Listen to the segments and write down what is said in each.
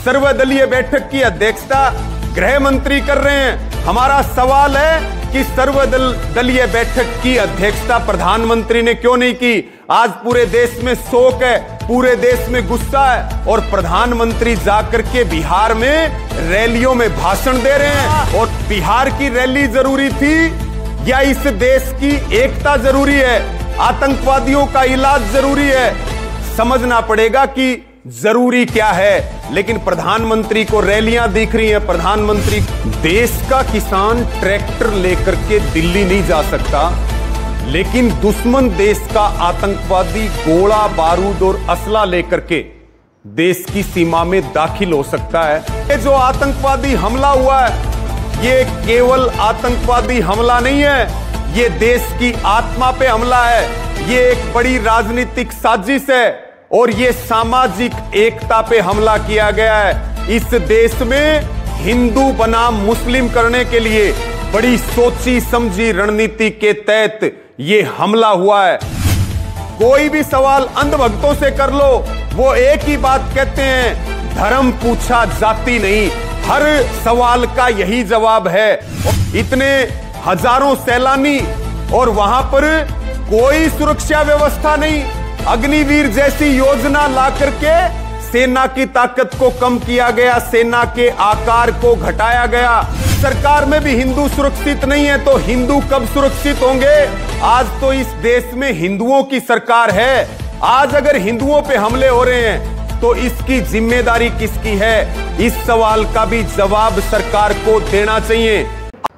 सर्वदलीय बैठक की अध्यक्षता गृह मंत्री कर रहे हैं। हमारा सवाल है कि सर्वदलीय बैठक की अध्यक्षता प्रधानमंत्री ने क्यों नहीं की? आज पूरे देश में शोक है, पूरे देश में गुस्सा है और प्रधानमंत्री जाकर के बिहार में रैलियों में भाषण दे रहे हैं। और बिहार की रैली जरूरी थी या इस देश की एकता जरूरी है? आतंकवादियों का इलाज जरूरी है? समझना पड़ेगा कि जरूरी क्या है। लेकिन प्रधानमंत्री को रैलियां दिख रही हैं। प्रधानमंत्री, देश का किसान ट्रैक्टर लेकर के दिल्ली नहीं जा सकता, लेकिन दुश्मन देश का आतंकवादी गोला बारूद और असला लेकर के देश की सीमा में दाखिल हो सकता है। ये जो आतंकवादी हमला हुआ है, ये केवल आतंकवादी हमला नहीं है, ये देश की आत्मा पे हमला है। ये एक बड़ी राजनीतिक साजिश है और ये सामाजिक एकता पे हमला किया गया है। इस देश में हिंदू बनाम मुस्लिम करने के लिए बड़ी सोची समझी रणनीति के तहत ये हमला हुआ है। कोई भी सवाल अंधभक्तों से कर लो, वो एक ही बात कहते हैं, धर्म पूछा जाति नहीं। हर सवाल का यही जवाब है। इतने हजारों सैलानी और वहां पर कोई सुरक्षा व्यवस्था नहीं। अग्निवीर जैसी योजना ला करके सेना की ताकत को कम किया गया, सेना के आकार को घटाया गया। सरकार में भी हिंदू सुरक्षित नहीं है, तो हिंदू कब सुरक्षित होंगे? आज तो इस देश में हिंदुओं की सरकार है। आज अगर हिंदुओं पे हमले हो रहे हैं तो इसकी जिम्मेदारी किसकी है? इस सवाल का भी जवाब सरकार को देना चाहिए।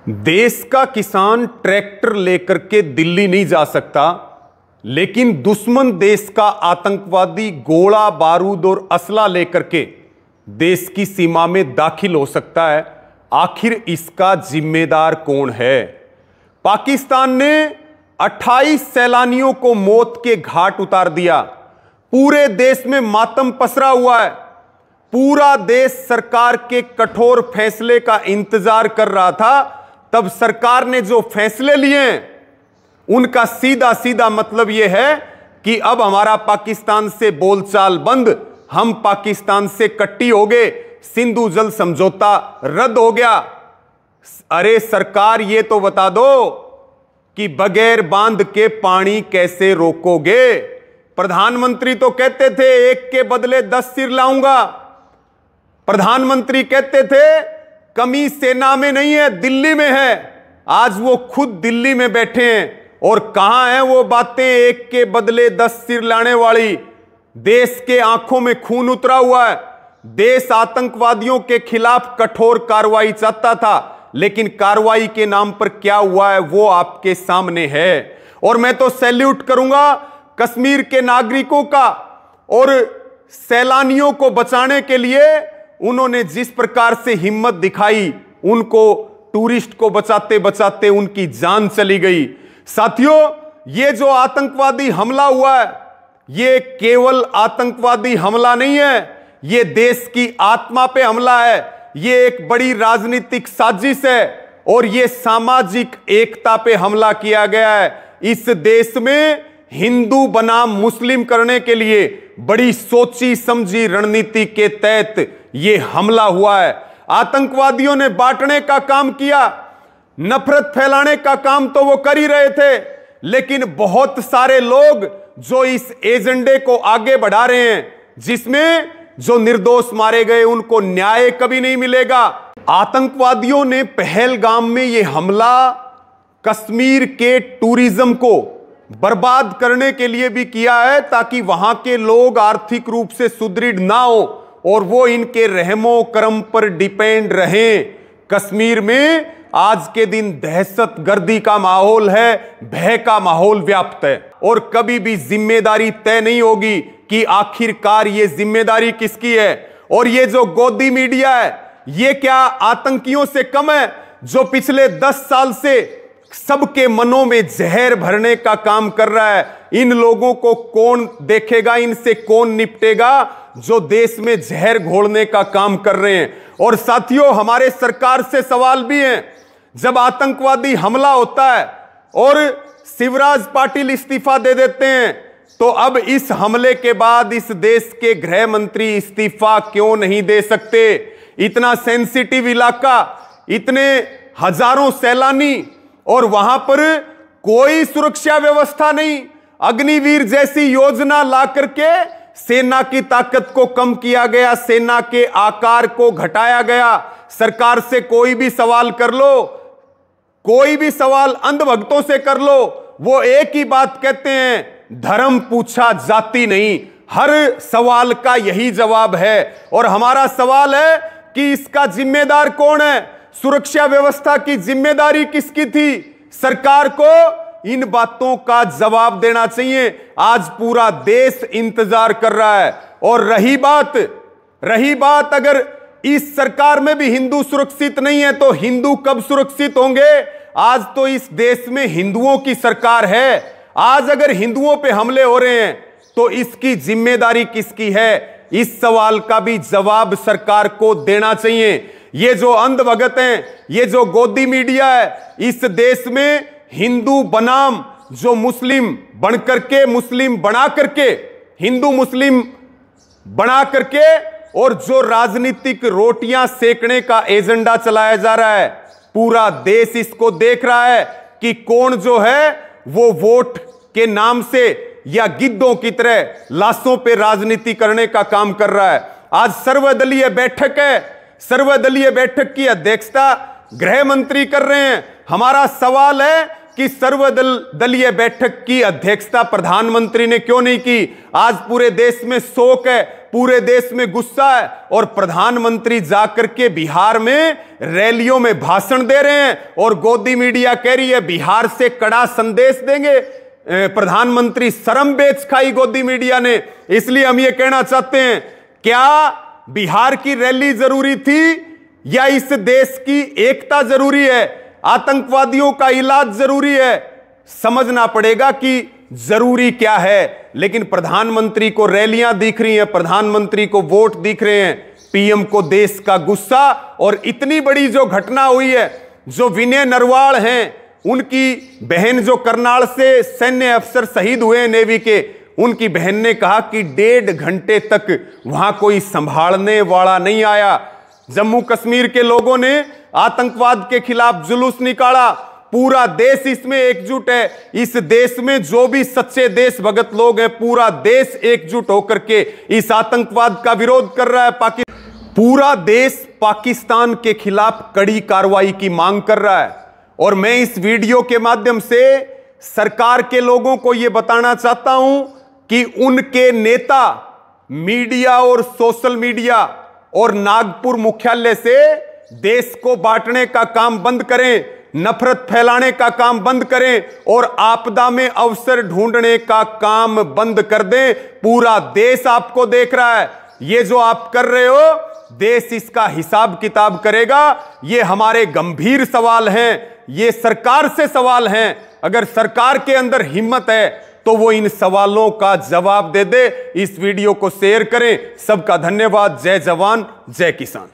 देश का किसान ट्रैक्टर लेकर के दिल्ली नहीं जा सकता, लेकिन दुश्मन देश का आतंकवादी गोला बारूद और असला लेकर के देश की सीमा में दाखिल हो सकता है। आखिर इसका जिम्मेदार कौन है? पाकिस्तान ने 28 सैलानियों को मौत के घाट उतार दिया। पूरे देश में मातम पसरा हुआ है। पूरा देश सरकार के कठोर फैसले का इंतजार कर रहा था। तब सरकार ने जो फैसले लिए उनका सीधा सीधा मतलब यह है कि अब हमारा पाकिस्तान से बोलचाल बंद, हम पाकिस्तान से कट्टी हो गए, सिंधु जल समझौता रद्द हो गया। अरे सरकार, ये तो बता दो कि बगैर बांध के पानी कैसे रोकोगे? प्रधानमंत्री तो कहते थे एक के बदले 10 सिर लाऊंगा। प्रधानमंत्री कहते थे कमी सेना में नहीं है, दिल्ली में है। आज वो खुद दिल्ली में बैठे हैं और कहां है वो बातें एक के बदले 10 सिर लाने वाली? देश के आंखों में खून उतरा हुआ है। देश आतंकवादियों के खिलाफ कठोर कार्रवाई चाहता था, लेकिन कार्रवाई के नाम पर क्या हुआ है वो आपके सामने है। और मैं तो सैल्यूट करूंगा कश्मीर के नागरिकों का, और सैलानियों को बचाने के लिए उन्होंने जिस प्रकार से हिम्मत दिखाई, उनको टूरिस्ट को बचाते बचाते उनकी जान चली गई। साथियों, ये जो आतंकवादी हमला हुआ है, ये केवल आतंकवादी हमला नहीं है, ये देश की आत्मा पे हमला है। ये एक बड़ी राजनीतिक साजिश है और ये सामाजिक एकता पे हमला किया गया है। इस देश में हिंदू बनाम मुस्लिम करने के लिए बड़ी सोची समझी रणनीति के तहत ये हमला हुआ है। आतंकवादियों ने बांटने का काम किया, नफरत फैलाने का काम तो वो कर ही रहे थे, लेकिन बहुत सारे लोग जो इस एजेंडे को आगे बढ़ा रहे हैं, जिसमें जो निर्दोष मारे गए उनको न्याय कभी नहीं मिलेगा। आतंकवादियों ने पहलगाम में यह हमला कश्मीर के टूरिज्म को बर्बाद करने के लिए भी किया है, ताकि वहां के लोग आर्थिक रूप से सुदृढ़ ना हो और वो इनके रहमो करम पर डिपेंड रहें। कश्मीर में आज के दिन दहशतगर्दी का माहौल है, भय का माहौल व्याप्त है और कभी भी जिम्मेदारी तय नहीं होगी कि आखिरकार ये जिम्मेदारी किसकी है। और ये जो गोदी मीडिया है, ये क्या आतंकियों से कम है जो पिछले 10 साल से सबके मनों में जहर भरने का काम कर रहा है? इन लोगों को कौन देखेगा, इनसे कौन निपटेगा जो देश में जहर घोलने का काम कर रहे हैं। और साथियों, हमारे सरकार से सवाल भी है, जब आतंकवादी हमला होता है और शिवराज पाटिल इस्तीफा दे देते हैं, तो अब इस हमले के बाद इस देश के गृह मंत्री इस्तीफा क्यों नहीं दे सकते? इतना सेंसिटिव इलाका, इतने हजारों सैलानी, और वहां पर कोई सुरक्षा व्यवस्था नहीं। अग्निवीर जैसी योजना ला करके सेना की ताकत को कम किया गया, सेना के आकार को घटाया गया। सरकार से कोई भी सवाल कर लो, कोई भी सवाल अंधभक्तों से कर लो, वो एक ही बात कहते हैं, धर्म पूछा जाति नहीं। हर सवाल का यही जवाब है। और हमारा सवाल है कि इसका जिम्मेदार कौन है? सुरक्षा व्यवस्था की जिम्मेदारी किसकी थी? सरकार को इन बातों का जवाब देना चाहिए। आज पूरा देश इंतजार कर रहा है। और रही बात अगर इस सरकार में भी हिंदू सुरक्षित नहीं है तो हिंदू कब सुरक्षित होंगे? आज तो इस देश में हिंदुओं की सरकार है। आज अगर हिंदुओं पे हमले हो रहे हैं तो इसकी जिम्मेदारी किसकी है? इस सवाल का भी जवाब सरकार को देना चाहिए। ये जो अंधभगत हैं, ये जो गोदी मीडिया है, इस देश में हिंदू बनाम जो मुस्लिम बन करके, मुस्लिम बना करके, हिंदू मुस्लिम बना करके, और जो राजनीतिक रोटियां सेकने का एजेंडा चलाया जा रहा है, पूरा देश इसको देख रहा है कि कौन जो है वो वोट के नाम से या गिद्धों की तरह लाशों पे राजनीति करने का काम कर रहा है। आज सर्वदलीय बैठक है, सर्वदलीय बैठक की अध्यक्षता गृह मंत्री कर रहे हैं। हमारा सवाल है कि सर्वदलीय बैठक की अध्यक्षता प्रधानमंत्री ने क्यों नहीं की? आज पूरे देश में शोक है, पूरे देश में गुस्सा है, और प्रधानमंत्री जाकर के बिहार में रैलियों में भाषण दे रहे हैं, और गोदी मीडिया कह रही है बिहार से कड़ा संदेश देंगे प्रधानमंत्री। शर्म बेच खाई गोदी मीडिया ने। इसलिए हम ये कहना चाहते हैं, क्या बिहार की रैली जरूरी थी या इस देश की एकता जरूरी है? आतंकवादियों का इलाज जरूरी है? समझना पड़ेगा कि जरूरी क्या है। लेकिन प्रधानमंत्री को रैलियां दिख रही हैं, प्रधानमंत्री को वोट दिख रहे हैं, पीएम को देश का गुस्सा। और इतनी बड़ी जो घटना हुई है, जो विनय नरवाल हैं, उनकी बहन जो करनाल से सैन्य अफसर शहीद हुए नेवी के, उनकी बहन ने कहा कि 1.5 घंटे तक वहां कोई संभालने वाला नहीं आया। जम्मू कश्मीर के लोगों ने आतंकवाद के खिलाफ जुलूस निकाला। पूरा देश इसमें एकजुट है। इस देश में जो भी सच्चे देशभक्त लोग हैं, पूरा देश एकजुट होकर के इस आतंकवाद का विरोध कर रहा है। पूरा देश पाकिस्तान के खिलाफ कड़ी कार्रवाई की मांग कर रहा है। और मैं इस वीडियो के माध्यम से सरकार के लोगों को यह बताना चाहता हूं कि उनके नेता मीडिया और सोशल मीडिया और नागपुर मुख्यालय से देश को बांटने का काम बंद करें, नफरत फैलाने का काम बंद करें, और आपदा में अवसर ढूंढने का काम बंद कर दें। पूरा देश आपको देख रहा है। ये जो आप कर रहे हो, देश इसका हिसाब किताब करेगा। ये हमारे गंभीर सवाल हैं, ये सरकार से सवाल हैं। अगर सरकार के अंदर हिम्मत है तो वो इन सवालों का जवाब दे दे। इस वीडियो को शेयर करें। सबका धन्यवाद। जय जवान, जय किसान।